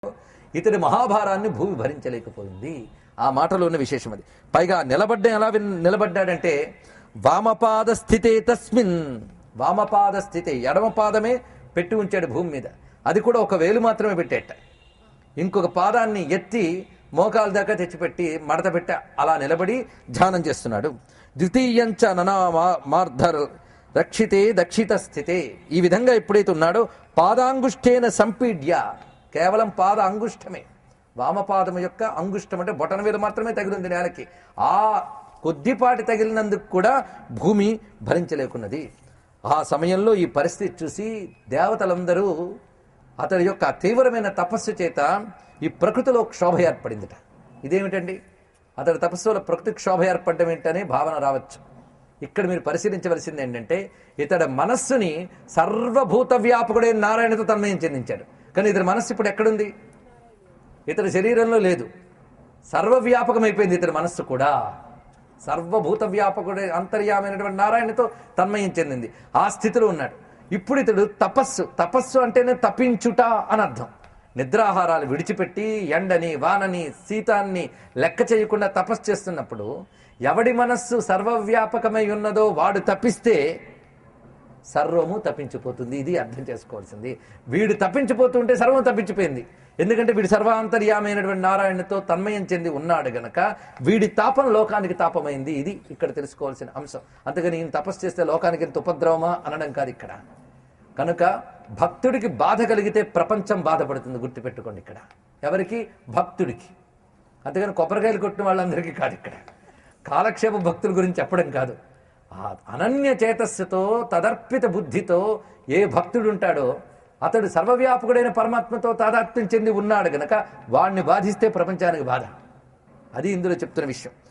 ఇతడి మహాభారాన్ని భూమి భరించలేకపోయింది. ఆ మాటలో ఉన్న విశేషం అది. పైగా ఎలా నిలబడ్డాడంటే వామపాద స్థితే తస్మిన్, వామపాద స్థితే, ఎడమ పాదమే పెట్టి ఉంచాడు భూమి మీద. అది కూడా ఒక వేలు మాత్రమే పెట్టేట, ఇంకొక పాదాన్ని ఎత్తి మోకాల దాకా తెచ్చిపెట్టి మడత పెట్టి అలా నిలబడి ధ్యానం చేస్తున్నాడు. ద్వితీయంచ ననా మార్ధర్ రక్షితే దక్షిత స్థితే, ఈ విధంగా ఎప్పుడైతే ఉన్నాడో పాదాంగుష్ఠేన సంపీడ్య, కేవలం పాద అంగుష్టమే, వామపాదం యొక్క అంగుష్టం అంటే బొటన వేలు మాత్రమే తగిలింది నేలకి. ఆ కొద్దిపాటి తగిలినందుకు కూడా భూమి భరించలేకున్నది. ఆ సమయంలో ఈ పరిస్థితి చూసి దేవతలందరూ అతడి యొక్క తీవ్రమైన తపస్సు చేత ఈ ప్రకృతిలో క్షోభ ఏర్పడిందిట. ఇదేమిటండి, అతడి తపస్సు వల్ల ప్రకృతి క్షోభ ఏర్పడడం ఏంటనే భావన రావచ్చు. ఇక్కడ మీరు పరిశీలించవలసింది ఏంటంటే ఇతడి మనస్సుని సర్వభూత వ్యాపకుడైన నారాయణతో తన్మయం చెందించాడు. కానీ ఇతడి మనస్సు ఇప్పుడు ఎక్కడుంది? ఇతడి శరీరంలో లేదు, సర్వవ్యాపకమైపోయింది ఇతడి మనస్సు కూడా. సర్వభూత వ్యాపకుడే అంతర్యామైనటువంటి నారాయణతో తన్మయం చెందింది. ఆ స్థితిలో ఉన్నాడు. ఇప్పుడు ఇతడు తపస్సు అంటేనే తప్పించుట అని అర్థం. నిద్రాహారాలు విడిచిపెట్టి ఎండని వానని శీతాన్ని లెక్క చేయకుండా తపస్సు చేస్తున్నప్పుడు ఎవడి మనస్సు సర్వవ్యాపకమై ఉన్నదో వాడు తప్పిస్తే సర్వము తప్పించిపోతుంది. ఇది అర్థం చేసుకోవాల్సింది. వీడు తప్పించిపోతుంటే సర్వం తప్పించిపోయింది. ఎందుకంటే వీడు సర్వాంతర్యామైనటువంటి నారాయణతో తన్మయం చెంది ఉన్నాడు గనక వీడి తాపం లోకానికి తాపమైంది. ఇది ఇక్కడ తెలుసుకోవాల్సిన అంశం. అంతేగాని ఈయన తపస్సు చేస్తే లోకానికి ఎంత ఉపద్రవమా అనడం కాదు ఇక్కడ. కనుక భక్తుడికి బాధ కలిగితే ప్రపంచం బాధపడుతుంది, గుర్తుపెట్టుకోండి. ఇక్కడ ఎవరికి? భక్తుడికి. అంతేగాని కొబ్బరికాయలు కొట్టిన వాళ్ళందరికీ కాదు. ఇక్కడ కాలక్షేప భక్తుల గురించి చెప్పడం కాదు. అనన్య చేతస్సుతో తదర్పిత బుద్ధితో ఏ భక్తుడు ఉంటాడో అతడు సర్వవ్యాపకుడైన పరమాత్మతో తాదాత్మ్యం చెంది ఉన్నాడు గనక వాడిని బాధిస్తే ప్రపంచానికి బాధ. అది ఇందులో చెప్తున్న విషయం.